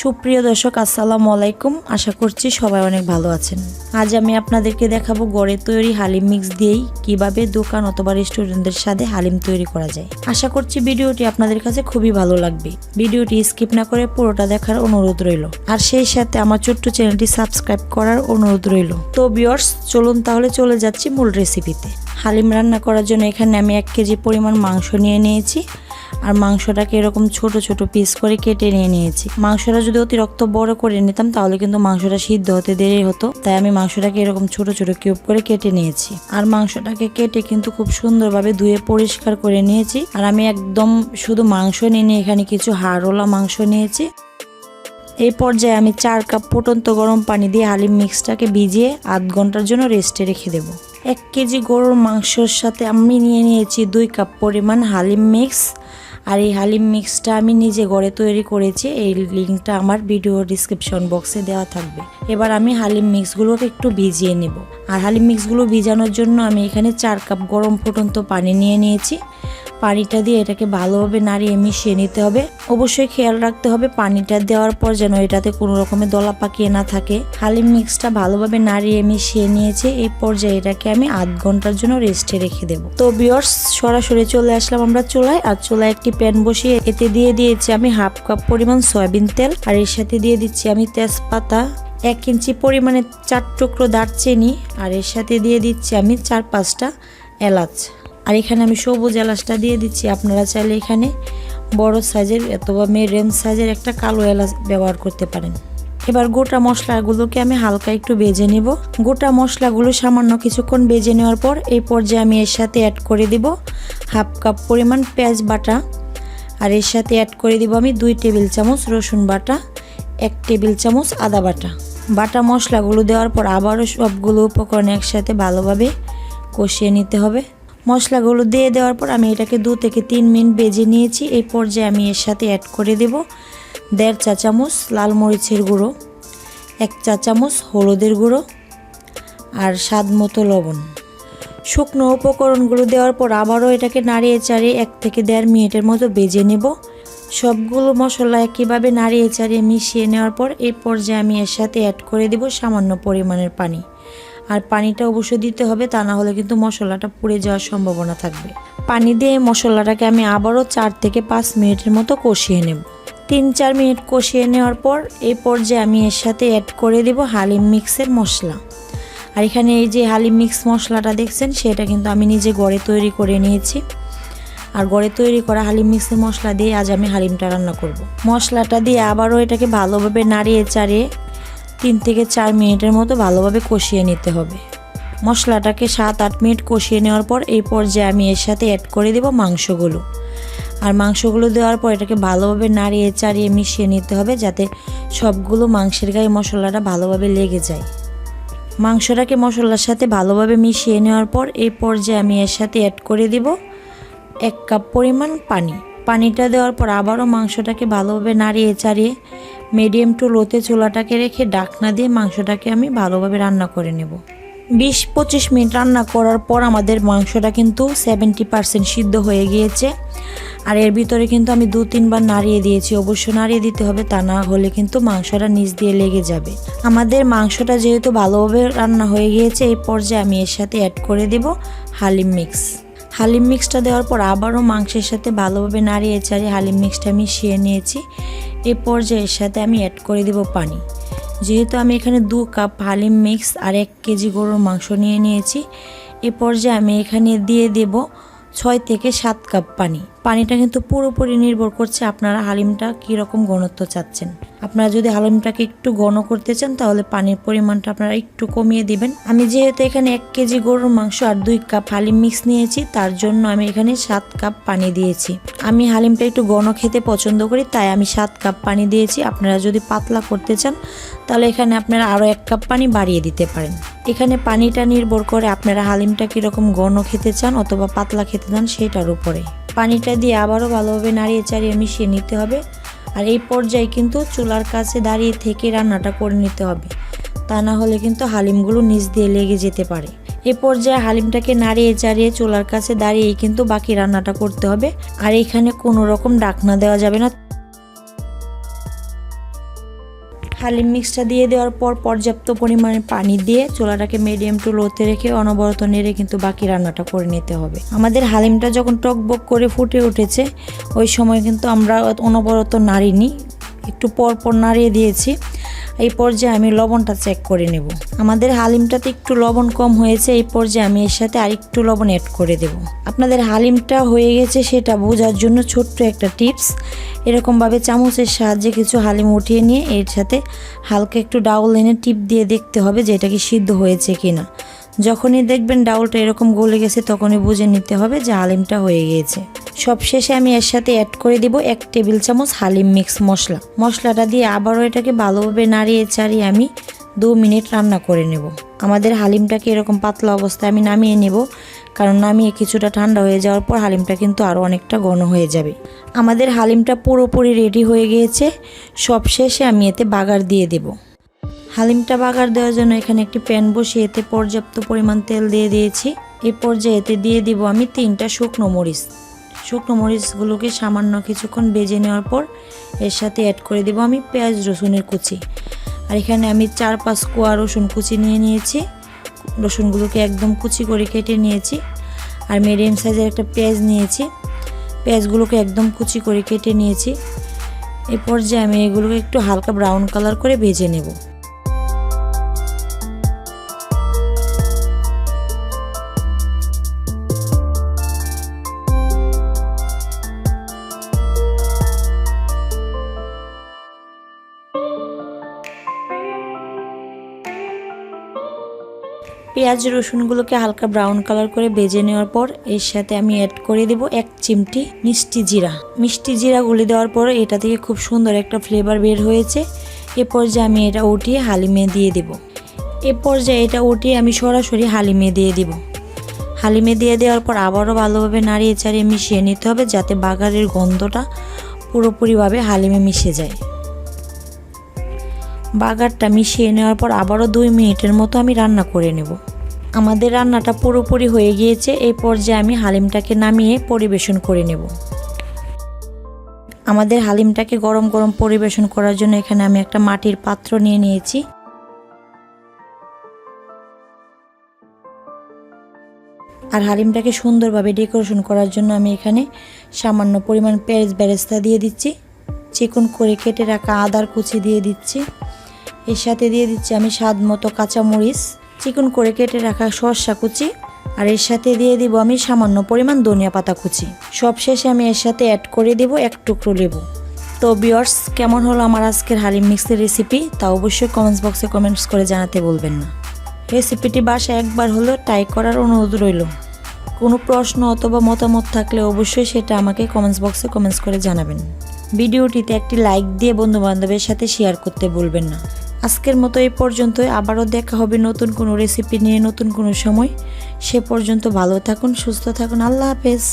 সুপ্রিয় দর্শক আসসালামু আলাইকুম। আশা করছি সবাই অনেক ভালো আছেন। আজ আমি আপনাদেরকে দেখাবো ঘরে তৈরি হালিম মিক্স দিয়েই কিভাবে দোকান অথবা রেস্টুরেন্টের সাথে হালিম তৈরি করা যায়। আশা করছি ভিডিওটি আপনাদের কাছে খুবই ভালো লাগবে। ভিডিওটি স্কিপ না করে পুরোটা দেখার অনুরোধ রইল, আর সেই সাথে আমার ছোট্ট চ্যানেলটি সাবস্ক্রাইব করার অনুরোধ রইল। তো ভিউয়ার্স, চলুন তাহলে চলে যাচ্ছি মূল রেসিপিতে। হালিম রান্না করার জন্য এখানে আমি 1 কেজি পরিমাণ মাংস নিয়ে নিয়েছি, আর মাংসটাকে এরকম ছোট ছোট পিস করে কেটে নিয়েছি। মাংসটা যদি অতিরিক্ত বড় করে নিতাম তাহলে কিন্তু মাংসটা সিদ্ধ হতে দেরি হতো, তাই আমি মাংসটাকে এরকম ছোট ছোট কিউব করে কেটে নিয়েছি। আর মাংসটাকে কেটে কিন্তু খুব সুন্দরভাবে ধুয়ে পরিষ্কার করে নিয়েছি। আর আমি একদম শুধু মাংস নিয়ে এখানে কিছু হাড়ওয়ালা মাংস নিয়েছি। এই পর্যায়ে আমি 4 কাপ ফুটন্ত গরম পানি দিয়ে হালিম মিক্সটাকে ভিজিয়ে আধ ঘন্টার জন্য রেস্টে রেখে দেব। 1 কেজি গরুর মাংসের সাথে আমি নিয়েছি 2 কাপ পরিমাণ হালিম মিক্স। আর এই হালিম মিক্সটা আমি নিজে ঘরে তৈরি করেছি, এই লিঙ্কটা আমার ভিডিও ডিসক্রিপশন বক্সে দেওয়া থাকবে। এবার আমি হালিম মিক্সগুলোকে একটু ভিজিয়ে নেব। আর হালিম মিক্সগুলো ভিজানোর জন্য আমি এখানে 4 কাপ গরম ফুটন্ত পানি নিয়ে নিয়েছি। পানিটা দিয়ে এটাকে ভালোভাবে নাড়িয়ে মিশিয়ে নিতে হবে। অবশ্যই খেয়াল রাখতে হবে পানিটা দেওয়ার পর যেন এটাতে কোনো রকমের দলা পাকিয়ে না থাকে। হালিম মিক্সটা ভালোভাবে নাড়িয়ে মিশিয়ে নিয়েছে। এই পর্যায়ে এটাকে আমি আধ ঘন্টার জন্য রেস্টে রেখে দেব। তো ভিউয়ার্স, সরাসরি চলে আসলাম আমরা চুলায়। আর চুলায় একটি প্যান বসিয়ে এতে দিয়ে দিয়েছি আমি 1/2 কাপ পরিমাণ সয়াবিন তেল। আর এর সাথে দিয়ে দিচ্ছি আমি তেজপাতা, 1 ইঞ্চি পরিমাণে 4 টুকরো দারচিনি, আর এর সাথে দিয়ে দিচ্ছি আমি 4-5টা এলাচ। আর এখানে আমি সবুজ এলাচটা দিয়ে দিচ্ছি। আপনারা চাইলে এখানে বড় সাইজের অথবা মিডিয়াম সাইজের একটা কালো এলাচ ব্যবহার করতে পারেন। এবার গোটা মশলাগুলোকে আমি হালকা একটু ভেজে নিব। গোটা মশলাগুলো সামান্য কিছুক্ষণ ভেজে নেওয়ার পর এই পর্যায়ে আমি এর সাথে অ্যাড করে দিব 1/2 কাপ পরিমাণ পেঁয়াজ বাটা। আর এর সাথে অ্যাড করে দিব আমি 2 টেবিল চামচ রসুন বাটা, 1 টেবিল চামচ আদা বাটা। বাটা মশলাগুলো দেওয়ার পর আবারও সবগুলো উপকরণ একসাথে ভালোভাবে কষিয়ে নিতে হবে। মশলাগুলো দিয়ে দেওয়ার পর আমি এটাকে 2 থেকে 3 মিনিট ভেজে নিয়েছি। এই পর্যায়ে আমি এর সাথে অ্যাড করে দেব 1.5 চা চামচ লাল মরিচের গুঁড়ো, 1 চা চামচ হলুদের গুঁড়ো, আর স্বাদ মতো লবণ। শুকনো উপকরণগুলো দেওয়ার পর আবারও এটাকে নাড়িয়ে চাড়িয়ে 1 থেকে 1.5 মিনিটের মতো ভেজে নেব। সবগুলো মশলা একইভাবে নাড়িয়ে চাড়িয়ে মিশিয়ে নেওয়ার পর এই পর্যায়ে আমি এর সাথে অ্যাড করে দেব সামান্য পরিমাণের পানি। আর পানিটা অবশ্যই দিতে হবে, তা না হলে কিন্তু মশলাটা পুড়ে যাওয়ার সম্ভাবনা থাকবে। পানি দিয়ে মশলাটাকে আমি আবারও 4 থেকে 5 মিনিটের মতো কষিয়ে নেব। 3-4 মিনিট কষিয়ে নেওয়ার পর এই পর্যায়ে আমি এর সাথে অ্যাড করে দেব হালিম মিক্সের মশলা। আর এখানে এই যে হালিম মিক্স মশলাটা দেখছেন, সেটা কিন্তু আমি নিজে ঘরে তৈরি করে নিয়েছি। আর ঘরে তৈরি করা হালিম মিক্সের মশলা দিয়ে আজ আমি হালিমটা রান্না করব। মশলাটা দিয়ে আবারও এটাকে ভালোভাবে নাড়িয়ে চাড়িয়ে 3 থেকে 4 মিনিটের মতো ভালোভাবে কষিয়ে নিতে হবে। মশলাটাকে 7-8 মিনিট কষিয়ে নেওয়ার পর এই পর্যায়ে আমি এর সাথে অ্যাড করে দেব মাংসগুলো। আর মাংসগুলো দেওয়ার পর এটাকে ভালোভাবে নাড়িয়ে চাড়িয়ে মিশিয়ে নিতে হবে, যাতে সবগুলো মাংসের গায়ে মশলাটা ভালোভাবে লেগে যায়। মাংসটাকে মশলার সাথে ভালোভাবে মিশিয়ে নেওয়ার পর এই পর্যায়ে আমি এর সাথে অ্যাড করে দেব 1 কাপ পরিমাণ পানি। পানিটা দেওয়ার পর আবারও মাংসটাকে ভালোভাবে নাড়িয়ে চাড়িয়ে মিডিয়াম টু লোতে চুলাটাকে রেখে ঢাকনা দিয়ে মাংসটাকে আমি ভালোভাবে রান্না করে নেব। 20-25 মিনিট রান্না করার পর আমাদের মাংসটা কিন্তু 70% সিদ্ধ হয়ে গিয়েছে। আর এর ভিতরে কিন্তু আমি 2-3 বার নাড়িয়ে দিয়েছি। অবশ্যই নাড়িয়ে দিতে হবে, তা না হলে কিন্তু মাংসটা নিচ দিয়ে লেগে যাবে। আমাদের মাংসটা যেহেতু ভালোভাবে রান্না হয়ে গিয়েছে, এই পর্যায়ে আমি এর সাথে অ্যাড করে দেব হালিম মিক্স। হালিম মিক্সটা দেওয়ার পর আবারও মাংসের সাথে ভালোভাবে নাড়িয়ে চাড়িয়ে হালিম মিক্সটা মিশিয়ে নিয়েছি। এই পর্যায়ে এর সাথে আমি অ্যাড করে দেব পানি। যেহেতু আমি এখানে 2 কাপ হালিম মিক্স আর 1 কেজি গরুর মাংস নিয়েছি, এই পর্যায়ে আমি এখানে দিয়ে দেব 6 থেকে 7 কাপ পানি। পানিটা কিন্তু পুরোপুরি নির্ভর করছে আপনারা হালিমটা কীরকম ঘনত্ব চাচ্ছেন। আপনারা যদি হালিমটাকে একটু ঘন করতে চান তাহলে পানির পরিমাণটা আপনারা একটু কমিয়ে দিবেন। আমি যেহেতু এখানে 1 কেজি গরুর মাংস আর 2 কাপ হালিম মিক্স নিয়েছি, তার জন্য আমি এখানে 7 কাপ পানি দিয়েছি। আমি হালিমটা একটু ঘন খেতে পছন্দ করি, তাই আমি 7 কাপ পানি দিয়েছি। আপনারা যদি পাতলা করতে চান তাহলে এখানে আপনারা আরও 1 কাপ পানি বাড়িয়ে দিতে পারেন। এখানে পানিটা নির্ভর করে আপনারা হালিমটা কীরকম ঘন খেতে চান অথবা পাতলা খেতে চান সেটার উপরে। পানিটা দিয়ে আবারও ভালোভাবে নাড়িয়ে চাড়িয়ে মিশিয়ে নিতে হবে। আর এই পর্যায়ে কিন্তু চুলার কাছে দাঁড়িয়ে থেকে রান্নাটা করে নিতে হবে, তা না হলে কিন্তু হালিমগুলো নিচ দিয়ে লেগে যেতে পারে। এই পর্যায়ে হালিমটাকে নাড়িয়ে চাড়িয়ে চুলার কাছে দাঁড়িয়েই কিন্তু বাকি রান্নাটা করতে হবে। আর এখানে কোনো রকম ঢাকনা দেওয়া যাবে না। হালিম মিক্সটা দিয়ে দেওয়ার পর পর্যাপ্ত পরিমাণে পানি দিয়ে চুলাটাকে মিডিয়াম টু লোতে রেখে অনবরত নেড়ে কিন্তু বাকি রান্নাটা করে নিতে হবে। আমাদের হালিমটা যখন টকবক করে ফুটে উঠেছে ওই সময় কিন্তু আমরা অনবরত নাড়িনি, একটু পর নাড়িয়ে দিয়েছি। এই পর্যায়ে আমি লবণটা চেক করে নেব। আমাদের হালিমটাতে একটু লবণ কম হয়েছে, এই পর্যায়ে আমি এর সাথে আরেকটু লবণ অ্যাড করে দেব। আপনাদের হালিমটা হয়ে গেছে সেটা বোঝার জন্য ছোট্ট একটা টিপস, এরকমভাবে চামচের সাহায্যে কিছু হালিম উঠিয়ে নিয়ে এর সাথে হালকা একটু ডাউল এনে টিপ দিয়ে দেখতে হবে যে এটা কি সিদ্ধ হয়েছে কিনা। যখনই দেখবেন ডাউলটা এরকম গলে গেছে তখনই বুঝে নিতে হবে যে হালিমটা হয়ে গিয়েছে। সবশেষে আমি এর সাথে অ্যাড করে দিব 1 টেবিল চামচ হালিম মিক্স মশলাটা দিয়ে আবারও এটাকে ভালোভাবে নাড়িয়ে চাড়িয়ে আমি 2 মিনিট রান্না করে নেব। আমাদের হালিমটাকে এরকম পাতলা অবস্থায় আমি নামিয়ে নেব, কারণ নামিয়ে কিছুটা ঠান্ডা হয়ে যাওয়ার পর হালিমটা কিন্তু আরও অনেকটা ঘন হয়ে যাবে। আমাদের হালিমটা পুরোপুরি রেডি হয়ে গিয়েছে। সবশেষে আমি এতে বাগার দিয়ে দেব। হালিমটা বাগার দেওয়ার জন্য এখানে একটি প্যান বসিয়ে এতে পর্যাপ্ত পরিমাণ তেল দিয়ে দিয়েছি। এই পর্যায়ে এতে দিয়ে দিব আমি 3টা শুকনো মরিচগুলোকে সামান্য কিছুক্ষণ ভেজে নেওয়ার পর এর সাথে অ্যাড করে দেব আমি পেঁয়াজ রসুনের কুচি। আর এখানে আমি 4-5 কোয়া রসুন কুচি নিয়ে নিয়েছি। রসুনগুলোকে একদম কুচি করে কেটে নিয়েছি। আর মিডিয়াম সাইজের একটা পেঁয়াজ নিয়েছি, পেঁয়াজগুলোকে একদম কুচি করে কেটে নিয়েছি। এই পর্যায়ে আমি এগুলোকে একটু হালকা ব্রাউন কালার করে ভেজে নেব। পেঁয়াজ রসুনগুলোকে হালকা ব্রাউন কালার করে ভেজে নেওয়ার পর এর সাথে আমি অ্যাড করে দেব 1 চিমটি মিষ্টি জিরা গুলে দেওয়ার পর এটা থেকে খুব সুন্দর একটা ফ্লেভার বের হয়েছে। এ পর্যায়ে আমি এটা উঠিয়ে হালিমে দিয়ে দেব। আমি সরাসরি হালিমে দিয়ে দিব। হালিমে দিয়ে দেওয়ার পর আবারও ভালোভাবে নাড়িয়ে চাড়িয়ে মিশিয়ে নিতে হবে যাতে বাগারের গন্ধটা পুরোপুরিভাবে হালিমে মিশে যায়। বাগারটা মিশিয়ে নেওয়ার পর আবারও 2 মিনিটের মতো আমি রান্না করে নেব। আমাদের রান্নাটা পুরোপুরি হয়ে গিয়েছে। এই পর্যায়ে আমি হালিমটাকে নামিয়ে পরিবেশন করে নেব। আমাদের হালিমটাকে গরম গরম পরিবেশন করার জন্য এখানে আমি একটা মাটির পাত্র নিয়ে নিয়েছি। আর হালিমটাকে সুন্দরভাবে ডেকোরেশন করার জন্য আমি এখানে সামান্য পরিমাণ পেঁয়াজ বেরেস্তা দিয়ে দিচ্ছি। চিকন করে কেটে রাখা আদার কুচি দিয়ে দিচ্ছি। এর সাথে দিয়ে দিচ্ছি আমি স্বাদ মতো কাঁচামরিচ, চিকন করে কেটে রাখা শসা কুচি, আর এর সাথে দিয়ে দিব আমি সামান্য পরিমাণ ধনিয়া পাতা কুচি। সবশেষে আমি এর সাথে অ্যাড করে দিব 1 টুকরো লেবু। তো ভিউয়ার্স, কেমন হলো আমার আজকের হালিম মিক্সের রেসিপি তা অবশ্যই কমেন্টস বক্সে কমেন্টস করে জানাতে বলবেন না। রেসিপিটি বাসায় একবার হলেও ট্রাই করার অনুরোধ রইল। কোনো প্রশ্ন অথবা মতামত থাকলে অবশ্যই সেটা আমাকে কমেন্টস বক্সে কমেন্টস করে জানাবেন। ভিডিওটিতে একটি লাইক দিয়ে বন্ধুবান্ধবের সাথে শেয়ার করতে ভুলবেন না। আজকের মতো এই পর্যন্তই। আবারও দেখা হবে নতুন কোনো রেসিপি নিয়ে নতুন কোনো সময়। সে পর্যন্ত ভালো থাকুন, সুস্থ থাকুন। আল্লাহ হাফেজ।